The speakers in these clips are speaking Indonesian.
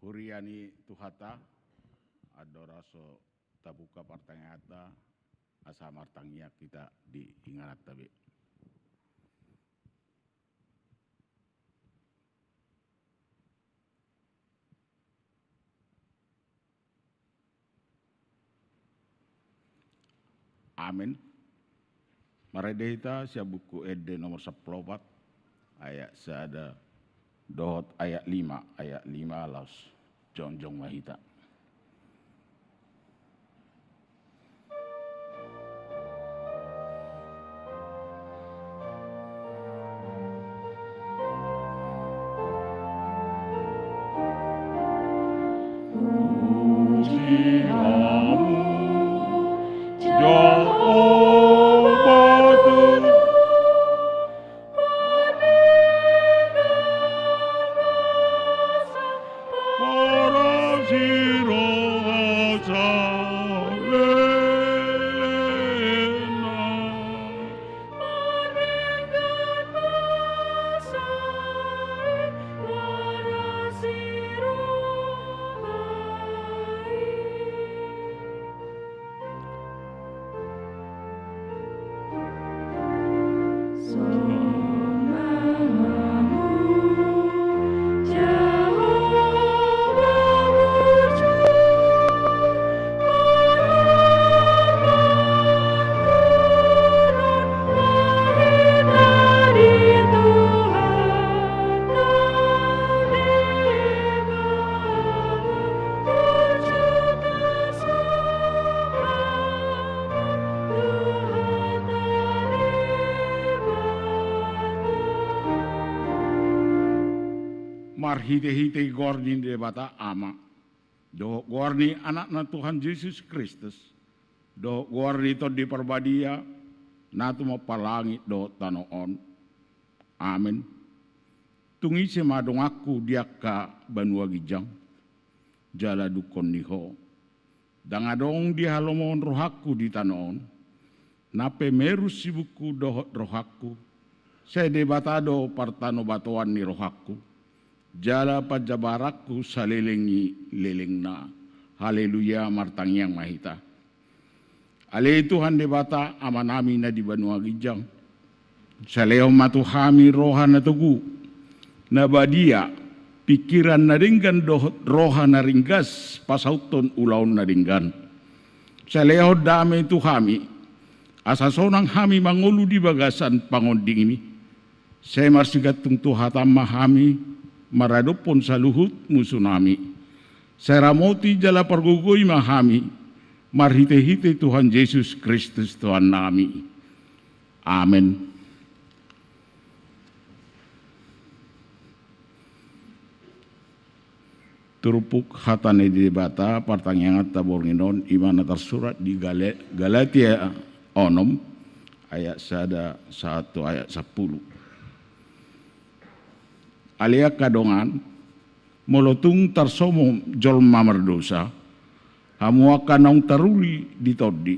Huriani tuhata adoraso tabuka partangata asa martangia kita diingat tabi. Amin. Maredehita sia buku ede nomor 14 ayat seada dohot ayat 5 laus jongjong mahita. Hite-hite gorni de bata ama. Do gorni anak na Tuhan Yesus Kristus. Do gorni to di perbadia. Natu mapalangit do tanoon. Amin. Tungi semadong aku diaka banua gijang. Jala dukon niho. Dangadong di halomon rohaku di tanoon. Nape meru sibuku dohot rohaku. Sede batado partano batuan ni rohaku. Jala pajabarakku salilingi lilingna. Haleluya martangyang mahita. Ale Tuhan debata amanami na di banua gijang. Saleo matuhami roha na tugu. Nabadia pikiran na ringgan dohot roha na ringgas pasauton ulaw na ringgan. Saleo dami tuhami. Asasonang hami mangulu di bagasan pangonding ini. Saya marsigatung tuhatam mahami. Maradopon sa luhut musunami. Seramoti jala pergugui mahami. Marhite-hite Tuhan Yesus Kristus Tuhan nami. Amin. Turupuk hatane di bata partangyangat tabornginon imana tersurat di Galatia onom ayat 1 ayat 10. Alia kadongan molotung tarsomo jolma merdosa hamua kanong taruli di todi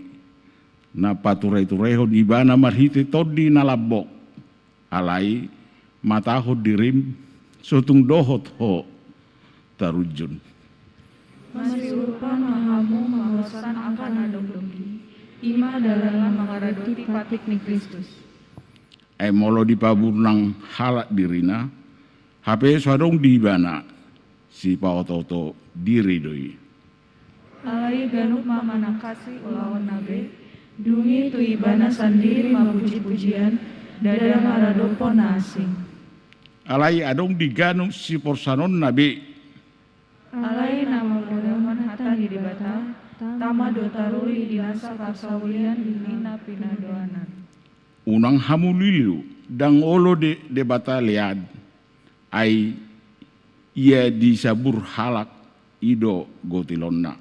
na paturai-tureho di bana marhite todi na labok alai mataho dirim sutung dohot ho tarujun masih urupan mahamu mahosan akan adong-donggi ima dalam mengaradoti patik ni Kristus molo di paburnang halak dirina HP swadong di bana si paoto diri doi. Alai ganuk mamana kasih ulawan nabe, dungi tu ibana sendiri mapuji-pujian, dada maradopo nasing. Alai adong di ganuk si porsanon nabe. Alai nama mudaman hata di debata, tama dotaruli dinasa karsaulian dinina pinadoanan. Unang hamulilu dang olo de debata liad. Ai ia disabur halak ido gotilonna.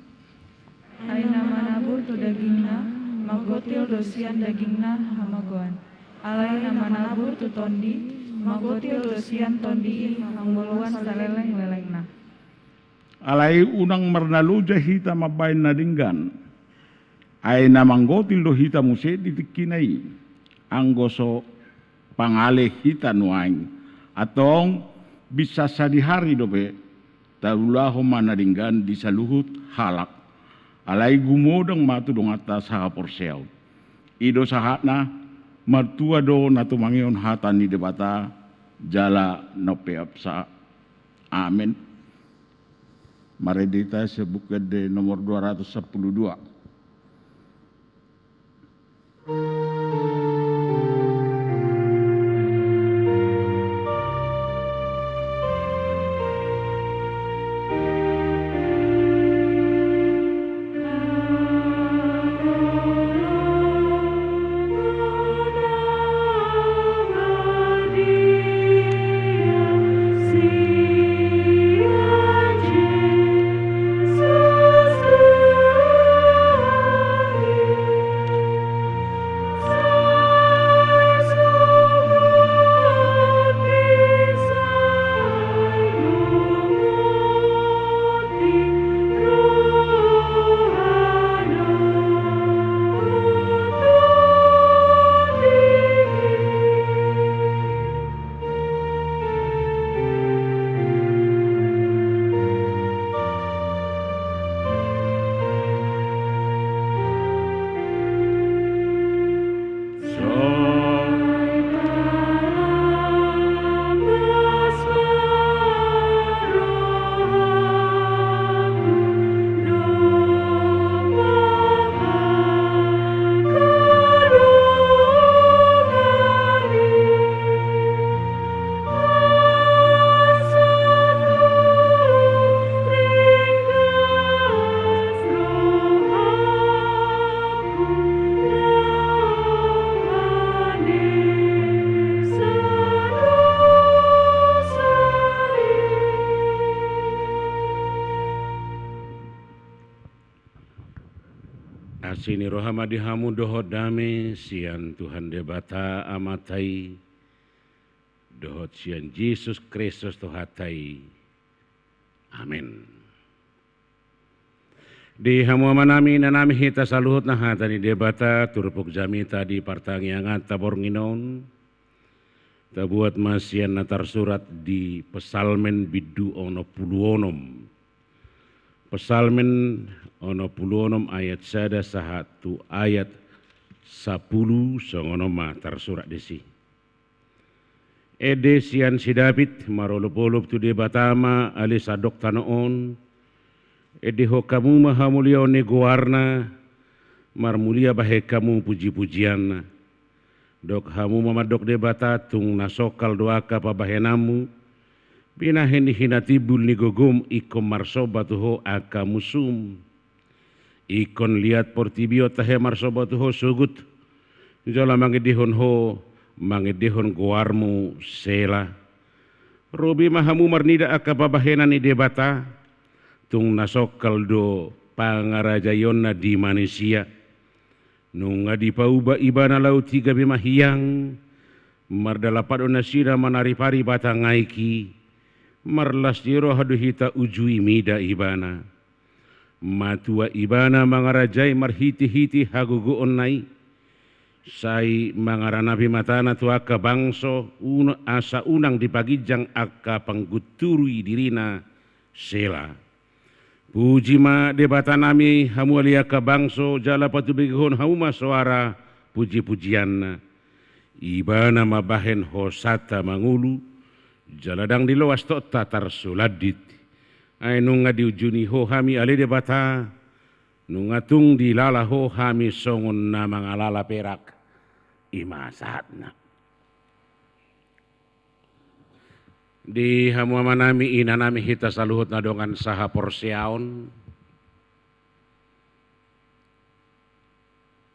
Ai nama nabur tu dagingna, magotil dosian dagingna hamagoan. Alai nama nabur tu tondi, magotil dosian tondi hanguluan saleleng-lelengna. Alai unang marnaluja hita mabain nadinggan. Ai namang gotil do hita muse ditikinai. Anggoso pangale hita nuaing. Atong bisa sadihari dobe tarulahu manadinggan di saluhut halak. Alai gumodang matu dong atas saha porseau. Ido sahatna martua do natu mangion hata ni debata jala nopeap sa. Amin. Mari kita sebutkan di nomor 212. Asini rohama dihamu doho dame sian Tuhan debata amatai dohot sian Yesus Kristus tohatai. Amin. Di hamu amanami nanami hita saluhut nahata ni debata turpuk jami tadi partangi angat tabor nginon. Tabuat masian natar surat di pesalmen bidu ono puluonom. Pesalmen ono puluonom ayat sada sahatu ayat 10 songono matar surat desi. Ede sian si David marolop-olop tu de batama ali sadok tanoon. Ede ho kamu mahamulia ne goarna marmulia bahe kamu puji-pujian. Dok hamu mamadok de batatung nasokal doaka pabahenamu. Pinahen hinatibul ni gogum ikom marsobatuho aka musum. Ikon lihat portibio tahe marsobatuho sugut. Jala mangedihon ho mangedihon goarmu sela. Robi mahamu marnida aka babahenan ni debata. Tung nasokal do pangarajayonna di manusia. Nunga di pauba ibana lau tiga bimahiyang. Mardalapat onasira manaripari batang ngaiki. Marlas jiro haduhita ujui mida ibana. Matua ibana mangarajai marhiti-hiti hagugu onnai. Sai mangaranapi matana tu aka bangso asa unang dipagijang aka pangguturi dirina sela. Puji ma debata nami hamu aliaka bangso jala patubigihon hauma suara puji-pujian. Ibana mabahen hosata mangulu. Jaladang di loas tok tatar suladit. Ay nunga diujuni ho hami ale debata. Nunga tung di lala ho hami songon na mga lala perak. Ima saatna. Di hamuama nami ina nami hita saluhut na dongan saha porsiaon.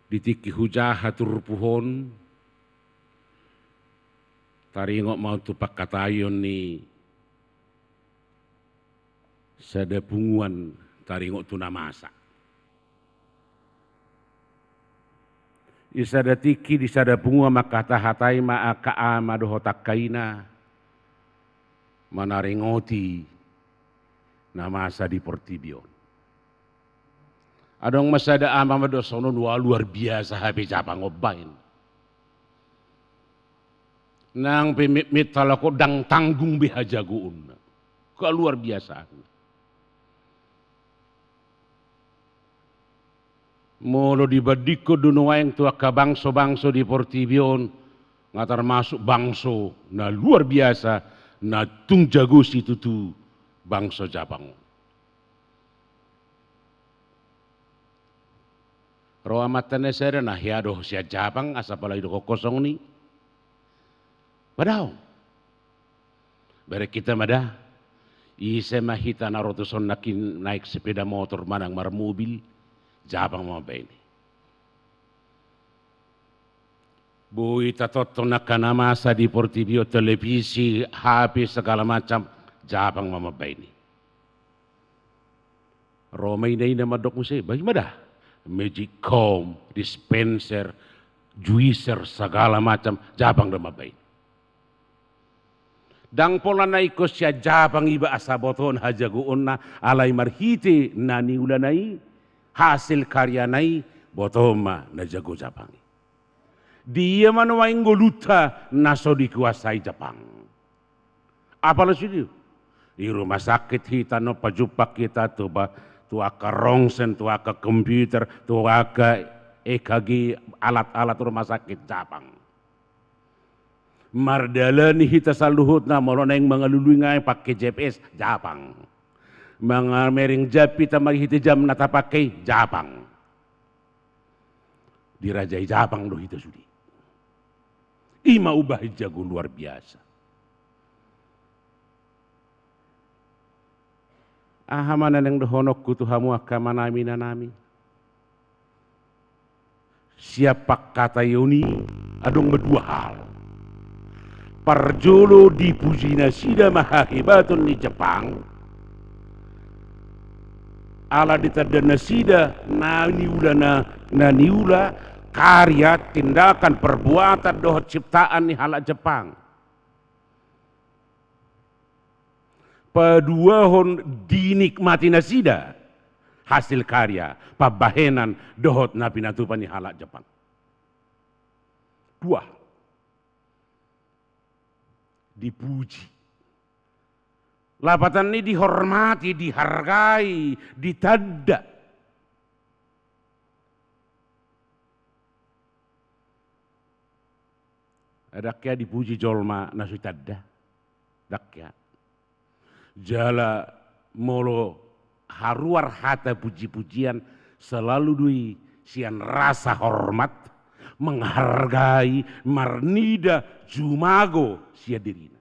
Ditiki hujah hatur puhon. Taringok mau tupak katayon ni sada punguan taringok tu namasa. Isada tiki di sada punguan makata hatai maaka amado hotak kaina manaringoti namasa di portibio. Adong masada amamado sonon luar biasa habi capang obain. Nang pimit talako dang tanggung bihajaguun. Luar biasa. Molo di badiko dunuaeng tua ka bangso-bangso di Portibion, nga termasuk bangso na luar biasa na tung jagus itu tu bangso Japang. Roa matane sere na hiado sia Japang asa pala ido kosong ni. Padahal bare kita mada ise mahita narotuson nakin naik sepeda motor manang mar mobil Japang mo ba ini. Bui tatotto nakana masa di Portibio televisi, HP segala macam Japang mama ba ini. Romay na ina madok mo siya, bagaimana? Magicom, dispenser, juicer segala macam Japang na mabay. Dang pola na ikos siya Japang iba asaboton hajaguon na alay marhiti na niulanay hasil karya nai botoma na jago Japang. Dia manuwaing goluta na so dikuasai Japang. Apalah sih di rumah sakit kita no pajupak kita tu aka rongsen, tu aka komputer, tu aka EKG alat-alat rumah sakit Japang. Mardalani hita saluhut na molona yang mengalului ngai pakai GPS Japang. Mga mering japi tamari hita jam nata pakai Japang. Dirajai Japang do hita sudi. Ima ubah jago luar biasa. Ahamana nang dohonok kutuhamu akamanami nanami. Siapa kata yoni adong berdua hal. Parjolo dipuji nasida mahahibatun di Jepang. Ala ditada nasida naniula karya, tindakan, perbuatan, dohot ciptaan ni halak Jepang. Paduahon dinikmati nasida hasil karya, pabahenan, dohot na pinatupan ni halak Jepang. Dua, dipuji. Lapatan ini dihormati, dihargai, ditanda. Dakya dipuji jolma nasutadda. Dakya. Jala molo haruar hata puji-pujian selalu dui sian rasa hormat, menghargai, marnida, jumago sia dirina.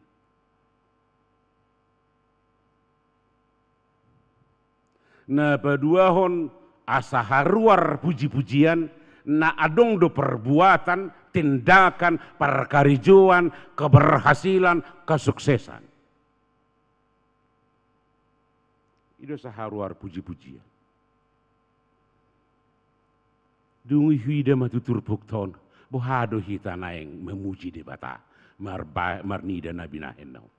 Na paduahon asa haruar puji-pujian na adong do perbuatan, tindakan, perkarijuan, keberhasilan, kesuksesan. Itu saharuar puji-pujian. Dungi hida matutur bukton, bohado hita naeng memuji di bata, marnida nabi nahenau.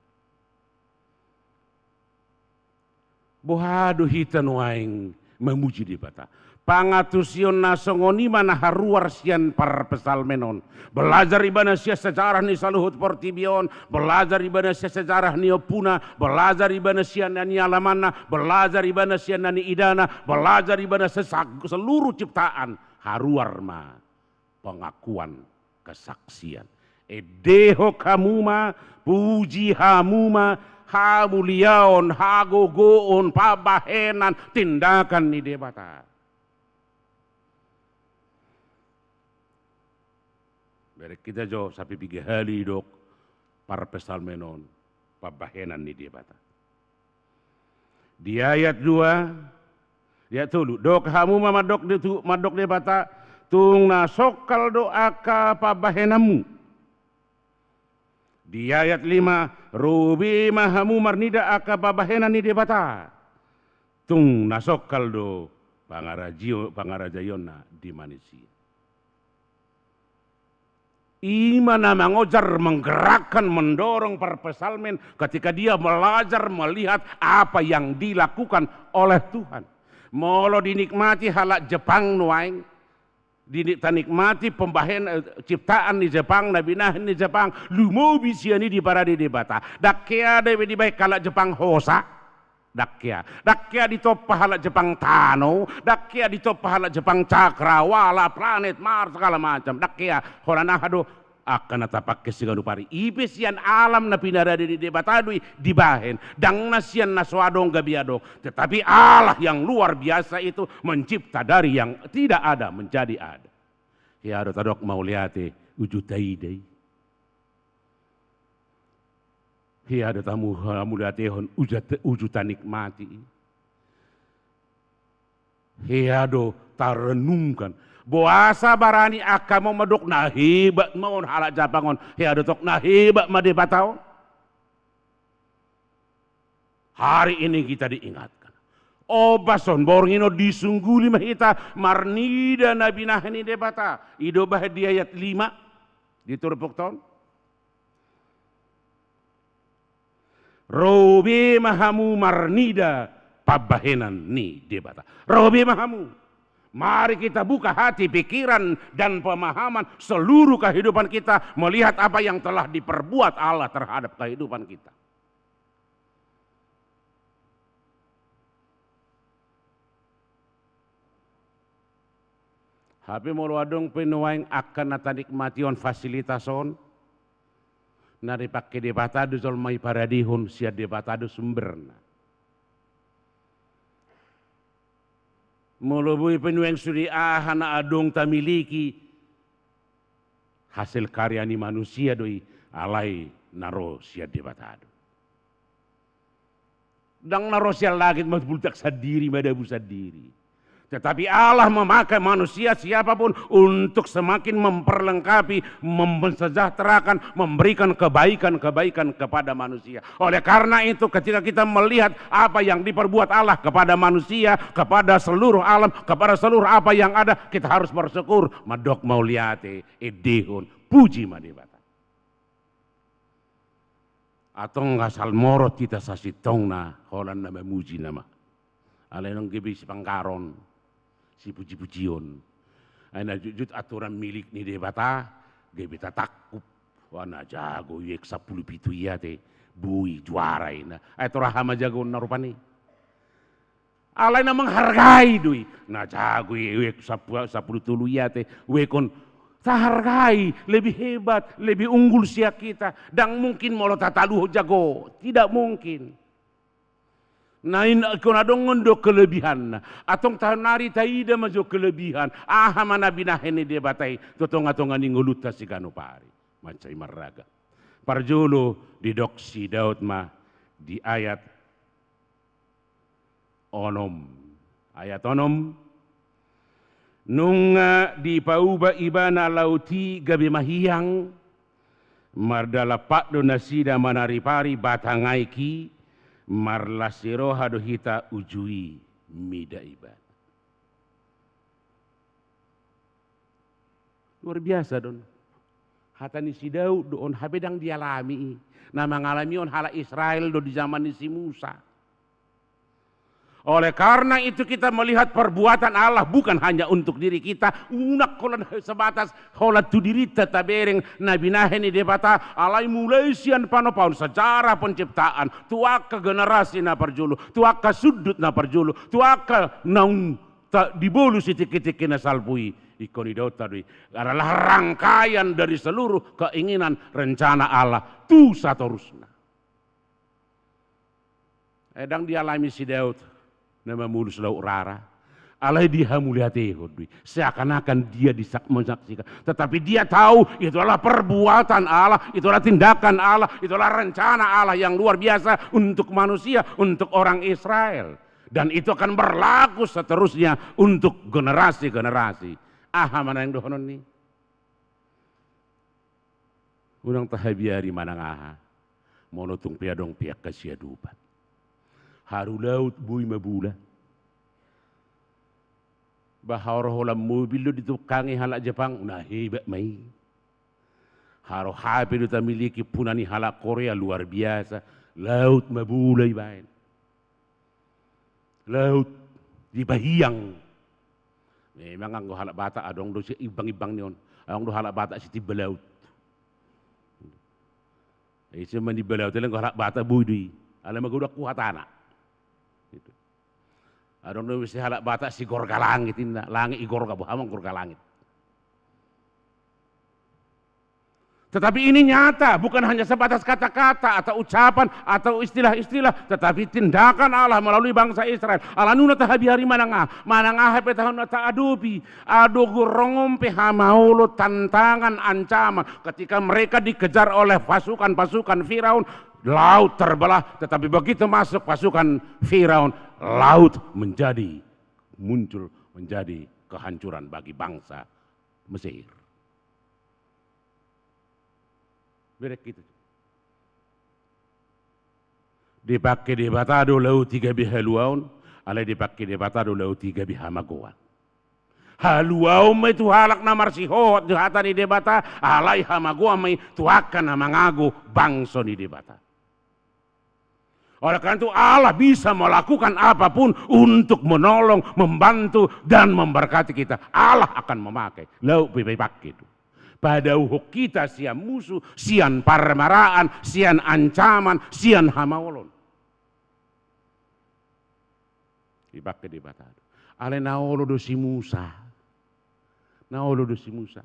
Bohado hita nuaeng memuji di bata. Pangatusion nasongoni mana haruar sian par pesalmenon. Belajar ibana sia sejarah ni saluhut Portibion, belajar ibana sia sejarah ni Opuna, belajar ibana sia nani alamana, belajar ibana sia nani idana, belajar ibana seluruh ciptaan haruar ma pengakuan kesaksian. Edeho kamuma puji hamuma hamuliaon hagogoon pabahenan tindakan ni debata. Dari kita jo sapi pigi hali dok para pesalmenon pabahenan ni dia bata. Di ayat 2 dia tulu dok hamu madok dia bata tung na sokal doa ka pabahenamu. Di ayat 5 rubi mahamu marnida aka pabahenan ni dia bata. Tung na sokal do pangarajayona di manusia. Imana mengojar, menggerakkan, mendorong para pesalmen ketika dia belajar melihat apa yang dilakukan oleh Tuhan. Molo dinikmati halak Jepang nuaing, dinikmati pembahayan ciptaan di Jepang, nabinahin di Jepang, lumo bisiani di para di bata. Dakia dewe di baik halak Jepang hosa, Dakkia dito pahala Jepang Tano, dakkia dito pahala Jepang Cakrawala, planet Mars segala macam. Dakkia holana hado akan natapak kesiganu pari. Ibis yan alam na pinarada di debatadui dibahen. Dang nasian naswadong gabiado. Tetapi Allah yang luar biasa itu mencipta dari yang tidak ada menjadi ada. Ya ada tadok mau liate ujutai. Hiya ada tamu mudatehon ujutan nikmati. Hiya do tarenungkan. Boasa barani aka mau medok na hebat mau halak japangon. Hiya do tok na hebat madebatao. Hari ini kita diingatkan. Obason borngino disungguli mahita marnida nabi nahani debata. Ido bahadia ayat 5 diturpuk tahun. Robi mahamu marnida pabahenan ni debata. Robi mahamu. Mari kita buka hati, pikiran dan pemahaman seluruh kehidupan kita melihat apa yang telah diperbuat Allah terhadap kehidupan kita. Hape molo adong penuaing akan natanikmation fasilitason. Nari pakai debatado sol mai paradihon sia debatado sumberna. Molobui penueng suri ahana adong tamiliki hasil karya ni manusia doi alai naro sia debatado. Dang naro sia lagi mabultak sadiri madabu sadiri. Tetapi Allah memakai manusia siapapun untuk semakin memperlengkapi, mensejahterakan, memberikan kebaikan-kebaikan kepada manusia. Oleh karena itu ketika kita melihat apa yang diperbuat Allah kepada manusia, kepada seluruh alam, kepada seluruh apa yang ada, kita harus bersyukur. Madok mauliate edehun puji madebata. Atau ngasal morot kita sasitongna holan nama muji nama. Alenong gibi si pangkaron. Si puji-pujion. Aina jujut aturan milik ni debata, gebeta takup. Wana jago yek 10 pitu iya te. Bui juara ina. Itu rahama jago narupani. Alaina menghargai dui. Na jago yek 10 tulu iya te. Wekon tahargai lebih hebat, lebih unggul sia kita. Dan mungkin molo tataluh jago. Tidak mungkin. Nain konadong ngondo kelebihan atong tanari taida majo kelebihan aha mana binahene debatai totong-atongan nguluta sigano pari macai maraga parjolo di doksi Daud ma di ayat onom nunga di pauba ibana lauti gabe mahiyang mardala pakdo nasida manari pari batangaiki marlasiro hado hita ujui mida ibadah. Luar biasa don. Hatani si Daud on habedang dialami. Na mengalami on hala Israel do di zaman si Musa. Oleh karena itu kita melihat perbuatan Allah bukan hanya untuk diri kita. Unak kolan sebatas holat tu diri tabereng nabi naheni debata alai mulai sian panopaun sejarah penciptaan. Tuaka generasi na perjulu, tuaka sudut na perjulu, tuaka naung tak dibolu sitik-sitik na salpui. Ikoni Daud tadi adalah rangkaian dari seluruh keinginan rencana Allah. Tu satorusna. Edang dialami si Daud. Nama mulus lau rara. Alai dia muliate hodui. Seakan-akan dia menyaksikan. Tetapi dia tahu itu adalah perbuatan Allah. Itu adalah tindakan Allah. Itu adalah rencana Allah yang luar biasa untuk manusia. Untuk orang Israel. Dan itu akan berlaku seterusnya untuk generasi-generasi. Aha mana yang dohonon ni? Unang tahabiari manang aha. Monotung piadong piak kasiadupan. Haru laut bui mabula. Bahar holam mobil do ditukangi halak Jepang. Nah hebat mai. Haru HP do tamiliki punani halak Korea luar biasa. Laut mabula ibain. Laut di Bahiyang. Memang anggo halak bata adong do si ibang-ibang nion. Anggo halak bata si tiba laut. Isi mandi belaut telang halak bata bui dui. Alam magudak kuhatana. Adon do wis halak bata si gorga langit inda, langit igor ka buhamang gorga langit. Tetapi ini nyata, bukan hanya sebatas kata-kata atau ucapan atau istilah-istilah, tetapi tindakan Allah melalui bangsa Israel. Allah nuna tahabi hari manangah petahun ta adopi, adogu rongompe hamaulo tantangan ancaman ketika mereka dikejar oleh pasukan-pasukan Firaun, laut terbelah, tetapi begitu masuk pasukan Firaun, laut muncul menjadi kehancuran bagi bangsa Mesir. Berek gitu. Dipakai di batado laut 3 bihaluaun, alai dipakai di batado laut 3 bihamagoan. Haluaun may tuhalak na marsihot hata ni debata, alai hamagoan may tuhakan na mangago bangso ni debata. Oleh karena itu Allah bisa melakukan apapun untuk menolong, membantu dan memberkati kita. Allah akan memakai laut pakai itu. Pada uhuk kita sian musuh, sian parmaraan, sian ancaman, sian hamaolon. Dipakai di batado. Ale naolo do si Musa. Naolo do si Musa.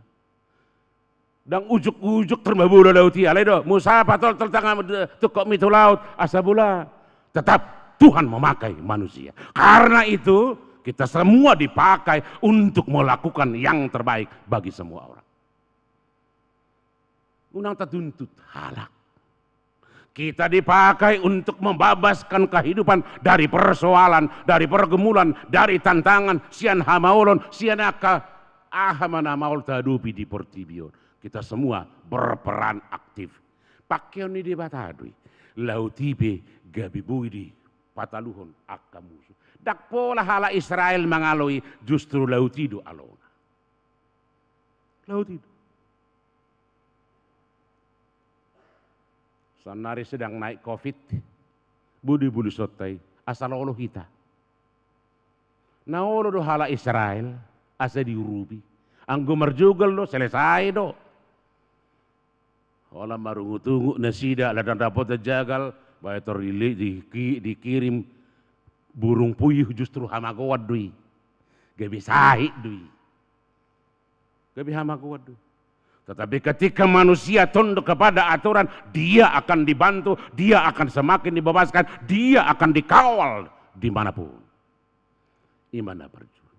Dan ujuk-ujuk termabudo lauti ale do. Musa patol tertangam tukok mitu laut asabula. Tetap Tuhan memakai manusia. Karena itu kita semua dipakai untuk melakukan yang terbaik bagi semua orang. Unang tatuntut halak. Kita dipakai untuk membebaskan kehidupan dari persoalan, dari pergumulan, dari tantangan, sian hamaolon, sian aka ahamana maul tadupi di portibion. Kita semua berperan aktif. Pakion ni di batadui, lautibe gabibui di pataluhon akka musuh. Dak pola hala Israel mengalui justru lautido alona. Lautido. Sanari sedang naik COVID, budi-budi sotai, asal olo kita. Na olo do hala Israel, asa diurubi. Ang gumarjugal do, selesai do. Ola marungu-tungu na sida, ladang dapat jagal, bayar terili dikirim burung puyuh justru hamagawad dui. Gabi sahi dui. Gabi hamagawad dui. Tetapi ketika manusia tunduk kepada aturan, dia akan dibantu, dia akan semakin dibebaskan, dia akan dikawal dimanapun. Imana berjuang.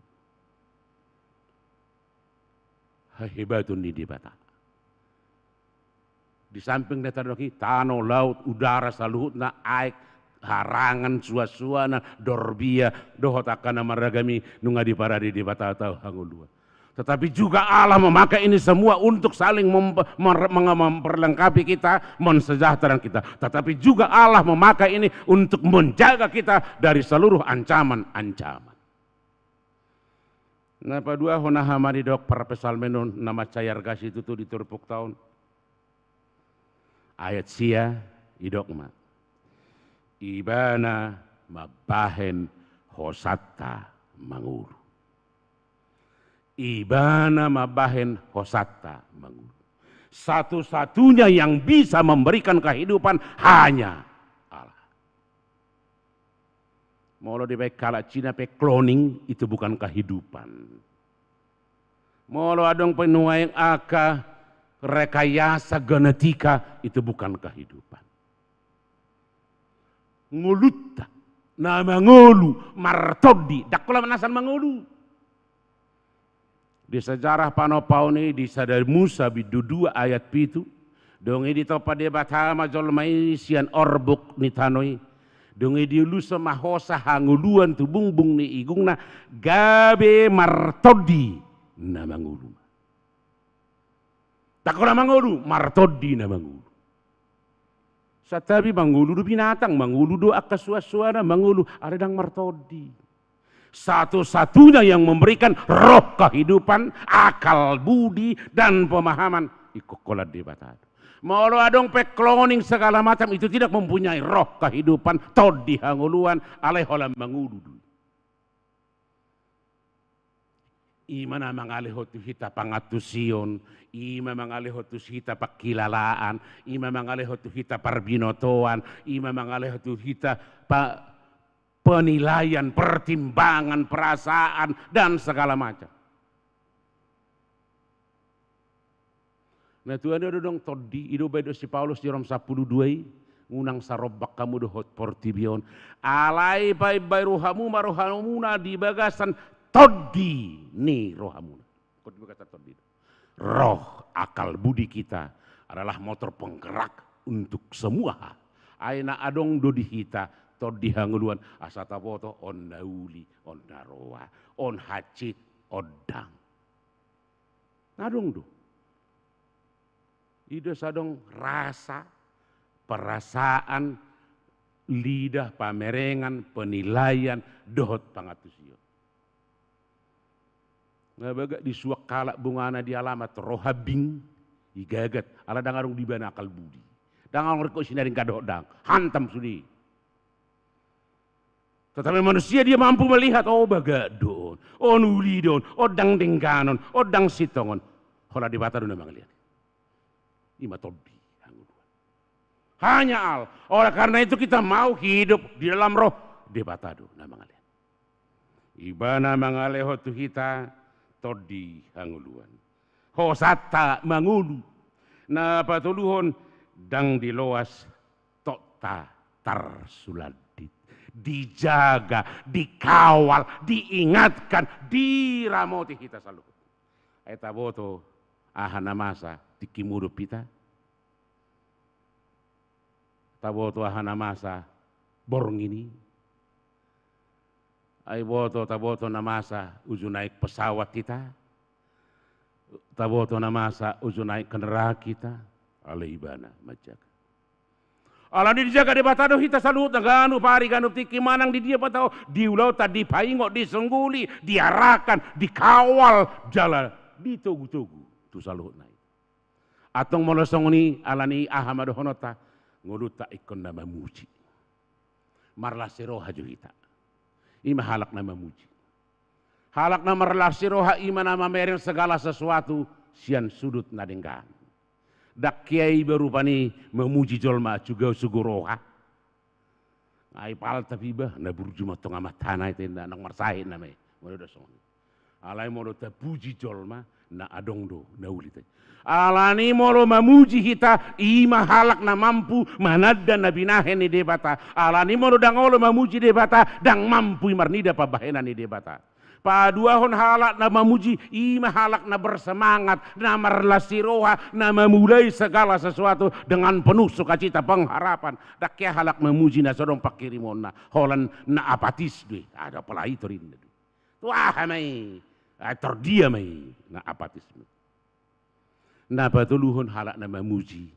Hebatun di bata. Di samping dataroki, tanah, laut, udara, saluhut na aik, harangan, suasana, dorbia, dohotakana maragami, nunga di paradi di bata atau hangulua. Tetapi juga Allah memakai ini semua untuk saling memperlengkapi kita, mensejahterakan kita. Tetapi juga Allah memakai ini untuk menjaga kita dari seluruh ancaman-ancaman. Napa dua hona hamari dok para pesalmenon nama cayar gas itu tuh diturpuk tahun. Ayat sia idok ma. Ibana mabahen hosata manguru. Ibana mabahen hosata manguru. Satu-satunya yang bisa memberikan kehidupan hanya Allah. Molo di kala Cina pe cloning itu bukan kehidupan. Molo adong penuaing aka rekayasa genetika itu bukan kehidupan. Ngulutta nama ngulu martodi dakula manasan mangulu. Di sejarah panopau ini di sadar Musa bidu 2 ayat 7 dongi di topa de batama jolmai sian orbuk ni tanoi dongi di lusa mahosa hanguluan tu bungbung ni igungna gabe martodi na mangulu. Takora mangulu martodi na mangulu. Satabi mangulu do binatang, mangulu do akasua-suana, mangulu aredang martodi. Satu-satunya yang memberikan roh kehidupan, akal budi dan pemahaman ikokolat di batado. Molo adong pe cloning segala macam itu tidak mempunyai roh kehidupan, tod di hanguluan alai holam mangulu. Imana mangalihotu hita pangatusion, ima mangalihotu hita pakilalaan, ima mangalihotu hita parbinotoan, ima mangalihotu hita penilaian, pertimbangan, perasaan, dan segala macam. Nah Tuhan ada dong todi, ido bedo si Paulus di Rom 10:2, unang sarobak kamu dohot portibion, alay bay bay rohamuna di bagasan todi ni rohamuna. Kau di bagasan todi. Roh, akal, budi kita adalah motor penggerak untuk semua hal. Aina adong do dihita, todi hanguluan asata boto on dauli, on daroa, on hacit, odang. Nadong do. Ida sadong rasa, perasaan, lidah, pamerengan, penilaian, dohot pangatusio. Nga baga di suak kalak bungana di alamat rohabing, igagat, ala dangarong di bana akal budi. Dangarong reko sinaring kadohdang, hantam sudi. Tetapi manusia dia mampu melihat, oh baga doon, oh nuli doon, oh dang dengganon, oh dang sitongon. Hola di bata doon namang lihat. Ima todi hanya al. Oleh karena itu kita mau hidup di dalam roh debatado na mga lian. Iba na mga leho tu kita todi hanguluan. Hosata mangulu na patuluhon dang diloas tota tarsuladit. Dijaga, dikawal, diingatkan, diramoti kita selalu. Eta boto ahana masa tikimurup kita. Taboto ahana masa borong ini. Ay boto taboto na masa uju naik pesawat kita. Taboto na masa uju naik kendaraan kita. Alaibana majak. Ala di dijaga di batado hita salut naganu pari ganu tiki manang di dia patao diulau tadi paingo disengguli diarahkan dikawal jalan ditugu-tugu tu salut naik. Atong molosong ni alani ahamado honota nguluta ikon na mamuji. Marlasi roha juhita. Ima halak na mamuji. Halak na marlasi roha ima na mamereng segala sesuatu sian sudut na denggan. Dak kiai berupani memuji jolma juga suguroha. Ai pal tapi bah na burju matong amat tanah itu na nang marsahin na me. Modo song. Alai modo ta puji jolma na adong do na ulite. Alani molo mamuji kita ima halak na mampu manadda na binahen ni debata. Alani molo dangolo mamuji debata dang mampu marnida pabahena ni debata. Paduahon halak na mamuji ima halak na bersemangat na marlasi roha na memulai segala sesuatu dengan penuh sukacita pengharapan. Dakya halak memuji na sodong pakirimon na holan na apatis deh ada pelai torin. Wah mai terdia mai na apatis. Na patuluhon halak na memuji.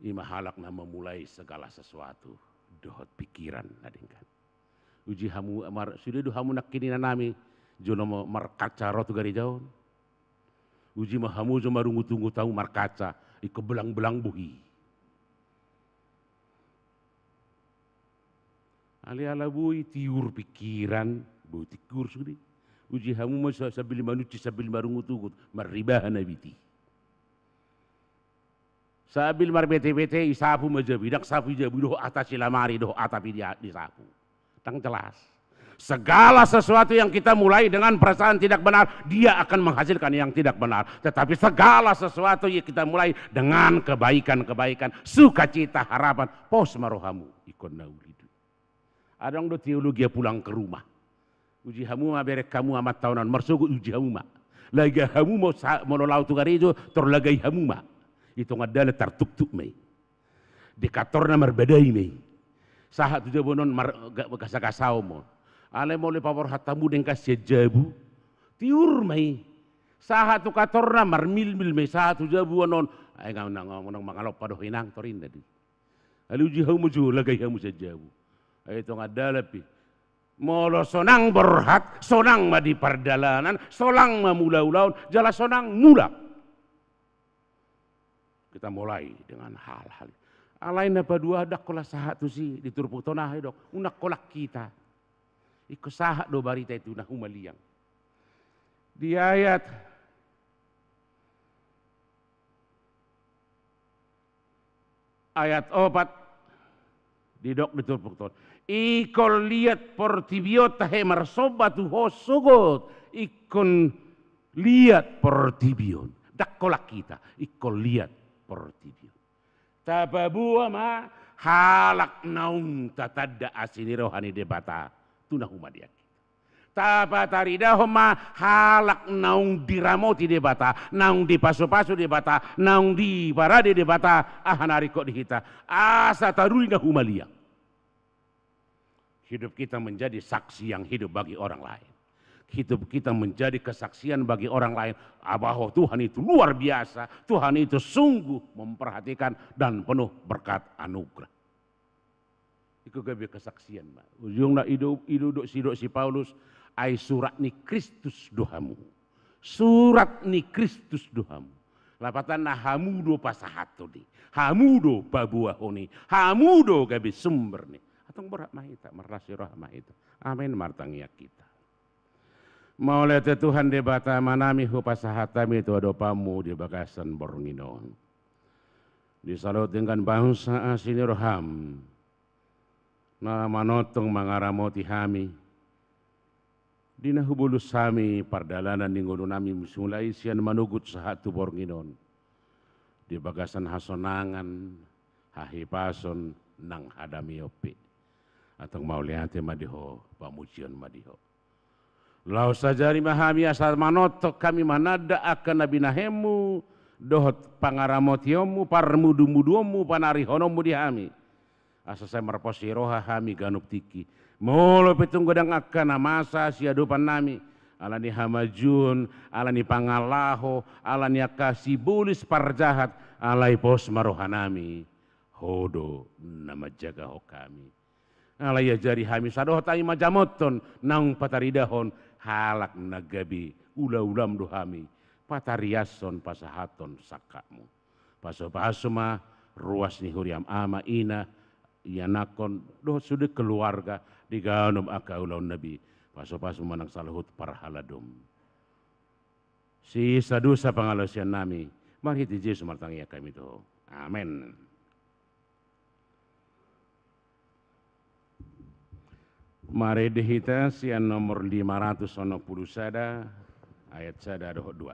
Ima halak na memulai segala sesuatu. Dohot pikiran nadingkan. Uji hamu sudah do hamu nakini na nami. Jono markaca rotu gari jaon. Uji mahamu jo marungu-tungu tahu markaca. Iko belang-belang buhi. Ali-ala bui tiur pikiran. Bui tikur sudah. Uji hamu masa sabil manuci sabil marungu tugut maribahan abiti. Sabil mar bete-bete isapu majabi dak sapu jabi doh atas silamari doh atapi dia disapu. Tang jelas. Segala sesuatu yang kita mulai dengan perasaan tidak benar, dia akan menghasilkan yang tidak benar. Tetapi segala sesuatu yang kita mulai dengan kebaikan-kebaikan, sukacita, harapan, pos marohamu ikon naulidu. Adang do teologi pulang ke rumah. Uji hamu ma berek kamu amat tahunan mersugu uji hamu ma. Laga hamu mau laut garijo terlagai hamu ma. Itu ngadala tertuk-tuk mai. Dekatorna marbadai mai. Sahat tu jabonon kasa-kasau mo. Ale mo le pawar hatamu deng kasih jabu. Tiur mai. Sahat tu katorna marmil-mil mai sahat tu jabu non. Ay ngomong mangalop padoh inang torin tadi. Ale uji hamu jo lagai hamu sajabu. Ay itu ngadala pi. Molo sonang berhat, sonang ma di perdalanan, sonang ma mula-ulaun, jala sonang mula. Kita mulai dengan hal-hal. Alain apa dua dak kola sahat tu si di turpu tonah dok, unak kolak kita. Iko sahat do barita itu nah umaliang. Di ayat ayat 4 di dok di turpu ton. Ikon lihat portibiota he marsobatu ho sugot. Ikon lihat portibion. Dakkolak kita. Ikon lihat portibion. Tababua ma halak naung tatada asini rohani debata. Tunahuma dia. Tabataridah ma halak naung diramoti debata. Naung di pasu-pasu debata. Naung di parade debata. Ahanari kok dihita. Asa taruri na humalia. Hidup kita menjadi saksi yang hidup bagi orang lain. Hidup kita menjadi kesaksian bagi orang lain bahwa Tuhan itu luar biasa, Tuhan itu sungguh memperhatikan dan penuh berkat anugerah. Itu gabe kesaksian, Mbak. Ujungna hidup si Paulus ai surat ni Kristus dohamu. Surat ni Kristus dohamu. Lapatan na hamudo pasahatodi. Hamudo babuahoni. Hamudo gabe sumber ni. Atong berat mahita, merasi roh mahita. Amin martangia kita. Maulah Tuhan debata manami hupasahatami itu adopamu di bagasan bornginon. Disalut dengan bangsa asini roham. Na manotong mangaramoti hami. Dina hubulus sami pardalanan ningono nami musulai sian manugut sahatu bornginon. Di bagasan hasonangan, hahipason nang hadamiopi. Atong mauliate madiho, pamujian madiho. Lau sajari mahami asal manotok kami manada akan nabi nahemu dohot pangaramotiomu parmudu-muduomu panarihonomu dihami. Asa saya merposi roha hami ganup tiki. Molo petung godang akan amasa siadupan nami. Alani hamajun, alani pangalaho, alani akasi bulis parjahat, alai pos marohanami. Hodo nama jaga ho kami. Alai jari hami sadoh ta'i majamoton naung pataridahon. Halak nagabi ula-ulam dohami patariason pasahaton sakamu paso-paso ma ruas ni huriam ama ina ianakon doh sudah keluarga diganom aka ulau nabi paso-paso manang salahut parhaladum si sadusa pangalosian nami marhiti Yesus martangia kami to amen. Mari dihita sian nomor 560 sada ayat sada doh 2.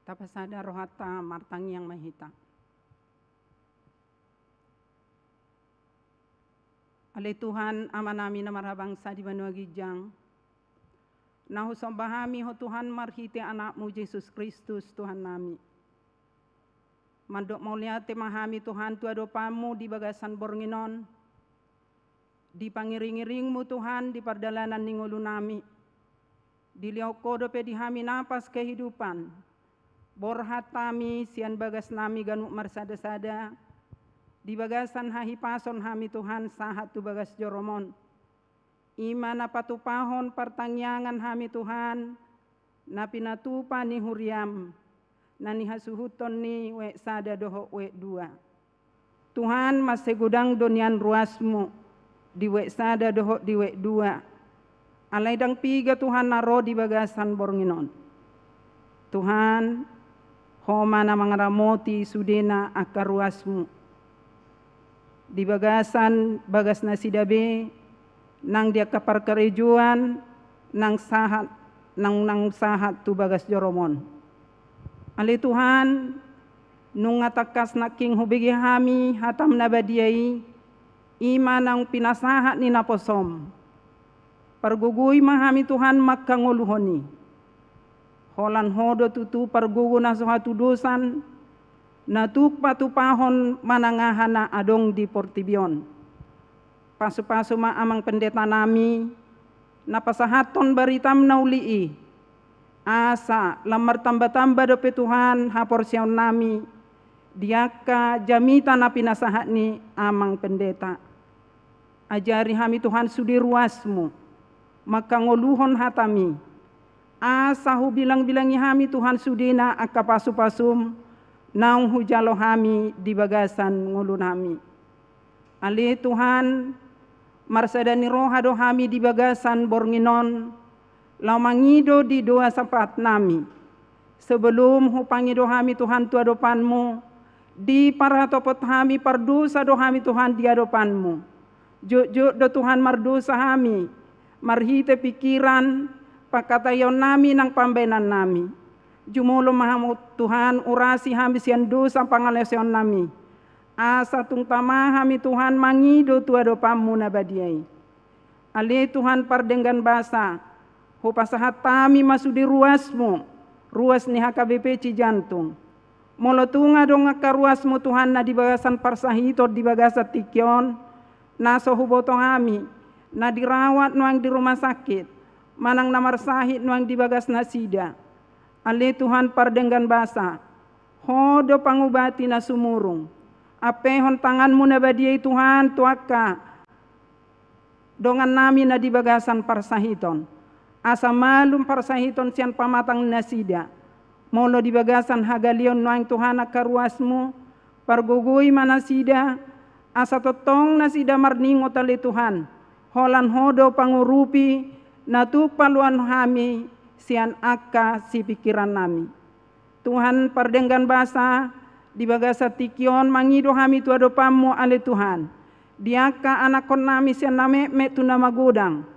Tapasada rohata martang yang mahita. Alay Tuhan amanami na marabangsa di banua gijang. Nahusombahami ho Tuhan marhiti anakmu Yesus Kristus Tuhan nami. Mandok mulia temahami Tuhan tua dopamu di bagasan bornginon. Di pangiring-iringmu Tuhan di pardalanan ningulu nami. Di lioko dope dihami napas kehidupan. Borhatami sian bagas nami ganuk marsada-sada. Di bagasan hahi pason hami Tuhan sahat tu bagas joromon. Iman apa tu pahon pertangyangan hami Tuhan. Napi natupa ni huriam. Nani hasuhuton ni wek sada doho wek dua. Tuhan masih gudang donian ruasmu. Di wek sada doho di wek dua. Alai dang piga Tuhan naro di bagasan bornginon. Tuhan, homa na mangaramoti sudena akar ruasmu. Di bagasan bagas nasidabe, nang dia kapar kerejuan, nang sahat tu bagas joromon. Ali Tuhan, nung atakas na king hubigi hami hatam nabadiai, iman ang pinasahat ni naposom. Parguguy mahami Tuhan makanguluhoni. Holan hodo tutu pargugu na suhatu dosan, natuk patupahon manangahana adong di Portibion. Pasu-pasu maamang pendeta nami, napasahaton baritam naulii. Asa lamar tambah-tambah dope Tuhan hapor siaw nami diaka jamita na pinasahat ni amang pendeta. Ajari hami Tuhan sudi ruasmu maka ngoluhon hatami. Asa hu bilang-bilangi hami Tuhan sudina aka pasu-pasum naung hujalo hami di bagasan ngulun hami. Ali Tuhan marsadani roha do hami di bagasan bornginon. Lamangido di doa sapat nami. Sebelum hupangido hami Tuhan tua dopanmu. Di para topot hami pardusa do hami Tuhan di adopanmu. Juk do Tuhan mardusa hami. Marhite pikiran. Pakatayon nami nang pambenan nami. Jumulo mahamut Tuhan urasi hami sian dosa pangalesion nami. Asa tung tamah hami Tuhan mangido tua dopanmu nabadiai. Ali Tuhan pardenggan basa. Hupasahat tami masudi ruasmu, ruas ni HKBP Cijantung. Molotunga dong ruasmu Tuhan na di bagasan parsahito di bagasat tikyon, naso hubotong hami, na dirawat nuang di rumah sakit, manang namarsahit nuang di bagas nasida. Ali Tuhan pardenggan basa, hodo pangubati na sumurung, apehon tanganmu na badiai Tuhan tuaka, dongan nami na di bagasan parsahiton. Asa malum parsahiton sian pamatang nasida. Molo di bagasan hagalion nuang Tuhan akaruasmu. Pargugui manasida. Asa totong nasida marningot ali Tuhan. Holan hodo pangurupi. Natuk paluan hami sian akka si pikiran nami. Tuhan pardenggan basa. Di bagasa tikyon mangido hami tuado pamu ali Tuhan. Diaka anakon nami sian name tunama gudang.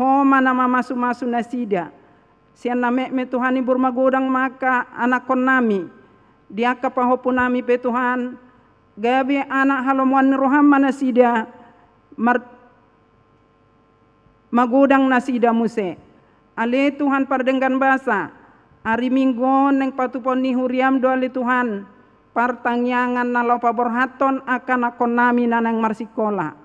Homa nama masu-masu nasida. Sian name Tuhan ibur magodang maka anakon nami. Dia kapahopun nami pe Tuhan. Gabi anak halomuan roham manasida. Magodang nasida muse. Ale Tuhan pardenggan basa. Ari minggo neng patupon ni huriam do ale Tuhan. Partangyangan na lopa borhaton akan akon nami nanang marsikola.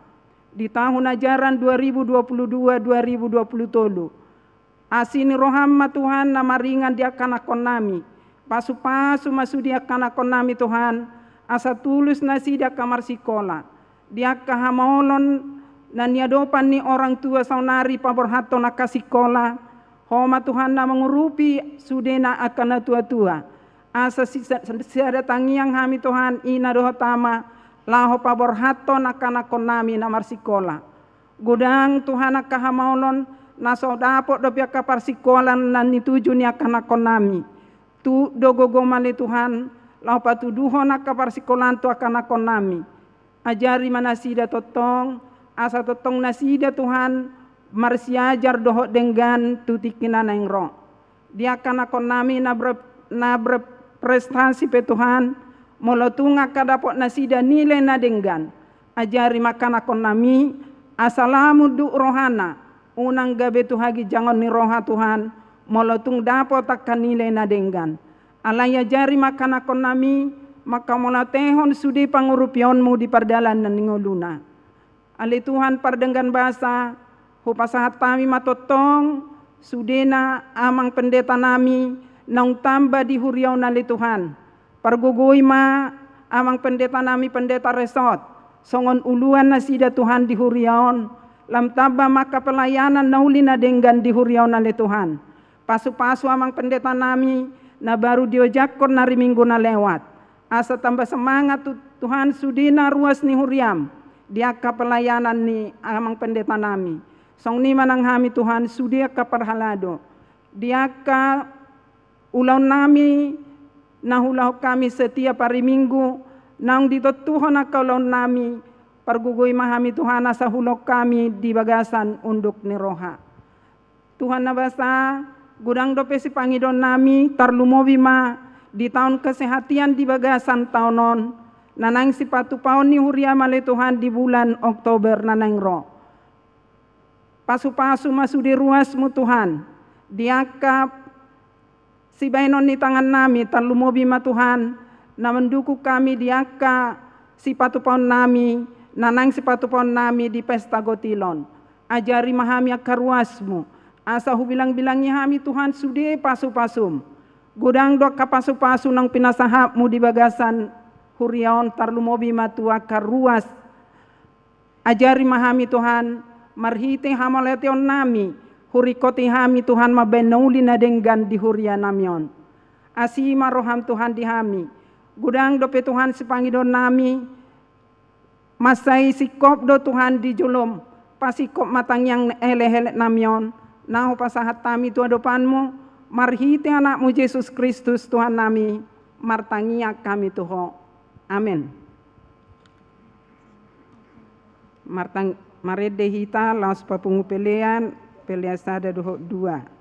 Di tahun ajaran 2022-2023. Asini rohamma Tuhan nama ringan dia kanakon nami. Pasu-pasu masudi kanakon nami Tuhan. Asa tulus nasi dia kamar sikola. Dia kahamolon na niadopan ni orang tua saunari paborhato na kasikola. Homa Tuhan na mengurupi sudena akan na tua-tua. Asa siada tangiang hami Tuhan ina dohotama. Laho paborhato nakanakon nami na marsikola. Gudang Tuhan nakahamolon naso dapot do pia kaparsikolan nan nituju ni akanakon nami. Tu dogogo mali Tuhan laho patuduho nakaparsikolan tu akanakon nami. Ajari manasida totong asa totong nasida Tuhan marsiajar doho denggan tutikina nang ro. Dia akanakon nami na berprestasi pe Tuhan. Molotunga kadapot nasida nilai na denggan. Ajari makanakon nami. Asalamu du rohana. Unang gabe tuhagi jangan ni roha Tuhan. Molotung dapot akan nilai na denggan. Alaya jari makanakon nami. maka molatehon sudi pangurupionmu di pardalanan ningoluna. Ali Tuhan pardenggan basa, hupasahat tami matotong, sudena amang pendeta nami, naung tamba di huriau nali Tuhan. Pargugui ma amang pendeta nami pendeta resort, songon uluan na sida Tuhan di huriaon, lam tamba maka pelayanan nauli na denggan di huriau nali Tuhan. Pasu-pasu amang pendeta nami, na baru diojakor nari minggu na lewat. Asa tambah semangat Tuhan sudina ruas ni huriam, diaka pelayanan ni amang pendeta nami. Song ni manang hami Tuhan sudia ka parhalado, diaka ulaw nami nahulah kami setiap hari minggu, nang dito Tuhan akaulaw nami, pargugoy mahami Tuhan asa hulok kami di bagasan unduk ni roha. Tuhan nabasa, gudang dope si Pangidon nami, tarlumobi ma, di tahun kesehatian di bagasan tahunon, nanang si patupaon ni huria male Tuhan di bulan Oktober nanang ro. Pasu-pasu masudi ruasmu Tuhan, diakap si bainon ni tangan nami, tarlumobi ma Tuhan, na menduku kami diaka si patupaon nami, nanang si patupaon nami di pesta gotilon. Ajari mahami akaruasmu, asa hubilang-bilangnya hami Tuhan sudi pasu-pasum. Gudang dok kapasu-pasu nang pinasahapmu di bagasan huriaon tarlumobi matua karuas. Ajari mahami Tuhan, marhite hamaletion nami, hurikoti hami Tuhan mabenauli na denggan di huria namion. Asima roham Tuhan di hami. Gudang dope Tuhan si Pangidon nami, masai sikop do Tuhan di julum, pasikop matang yang ele-ele namion, nahu pasahat tami tua dopanmu, marhite anakmu Yesus Kristus Tuhan nami, martangia kami Tuhan. Amin. Marede hita laos papungu pelean, peleasada 2.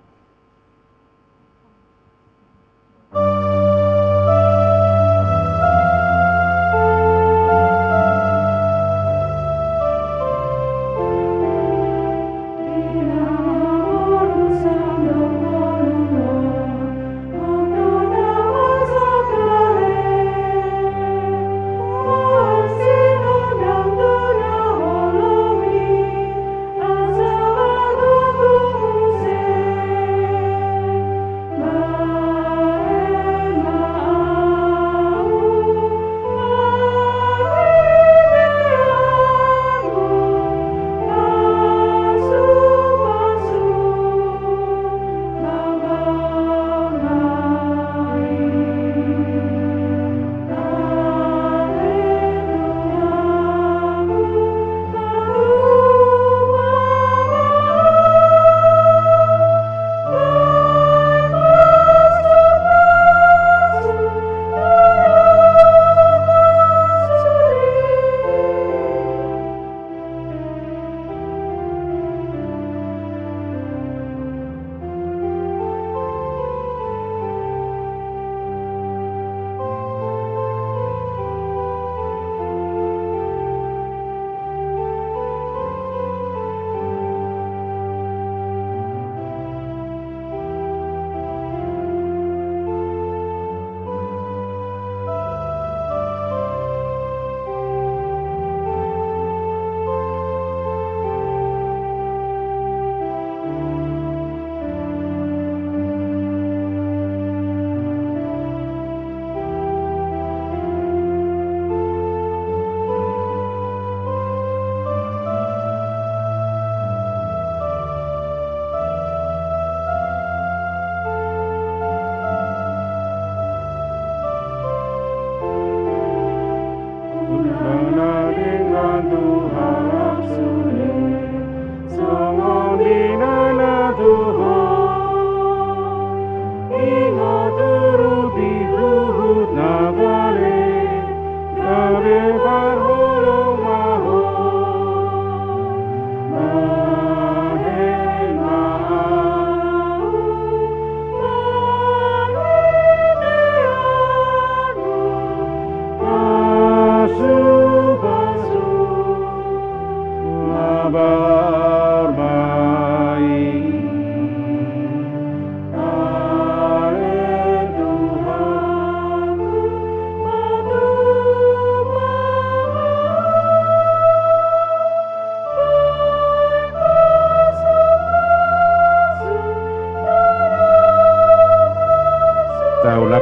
Hallelujah.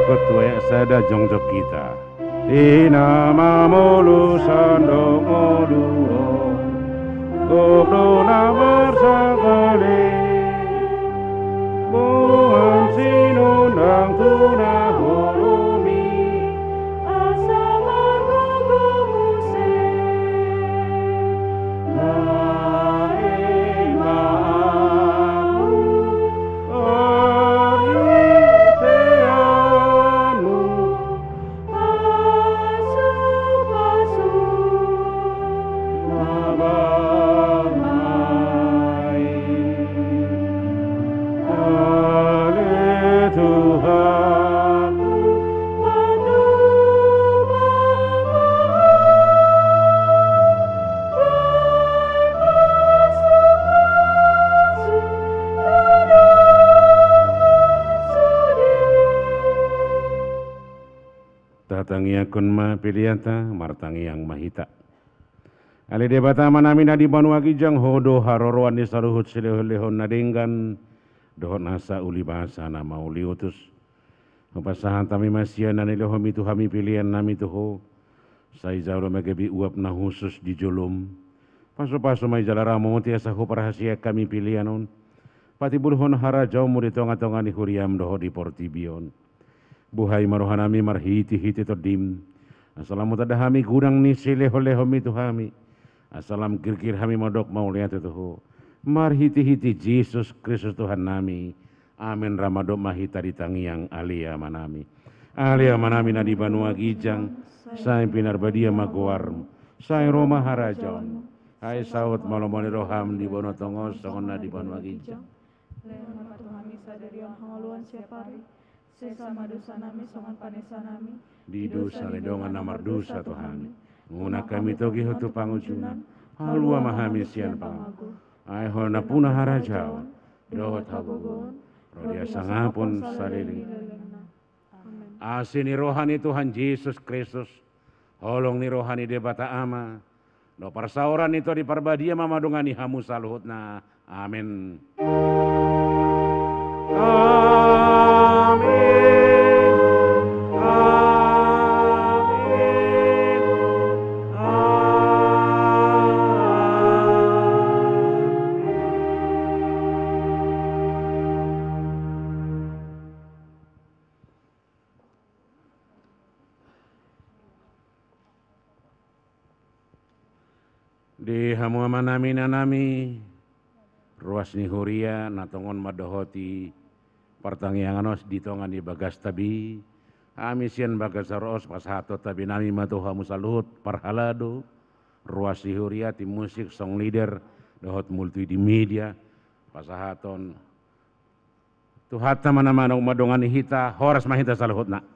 ketua sada jongjok kita. Ina mamulu sandong oluo, Gobdona bersakale, Buang sinundang tuna holumi, asa margogo muse. Lae maahu, oriteanu, mabamai. Ale Tuhan, tatangi akun ma pilianta martangi yang mahita. Ali debata manami nadi banuagi jang hodo haroroan di saluhut silehon nadenggan dohon asa uli bahasa nama uli utus. Pasahan tami masya nani lohom itu kami pilihan nami tuho. Saya jauh megebi uap na khusus di jolum. Paso-paso may jalara mo tiasa ho rahasia kami pilihan on. Pati bulhon hara jauh mo di tonga-tonga ni huriam doho di portibion. Buhay maruhanami marhiti-hiti todim. Assalamu tadahami gudang ni sileho-lehom itu kami. Assalam kir-kir kami modok mau lihat itu ho. Marhiti-hiti Yesus Kristus Tuhan nami. Amin ramadok mahita di tangiang alia manami. Alia manami nadi banua gijang. Saya pinar badia maguar. Saya Roma harajon. Hai saut malomoni roham di bono tongos songona di banua gijang. Leon matuhami sadarion hangoluan siapari. Sesama dosa nami songan panesa nami. Di dosa ledongan namar dosa Tuhan. Nguna kami togi hutu pangujunan. Halua mahami sian pangaku. Ai hona puna harajawan. Dohot hagogon. Rodia sangapun saliling. Asini rohani Tuhan Yesus Kristus. Holong ni rohani debata ama. Do persauran itu di parbadia mamadungani hamu saluhutna. Amin. Amin. Di hamu amanami nanami ruas ni huria natongon madohoti pertangianganos ditongan di bagas tabi amisian bagas saros pas hato tabi nami matoha musalut parhalado ruas ni huria ti musik song leader dohot multi di media pasahaton tuhata mana-mana madongani hita horas mahita saluhutna.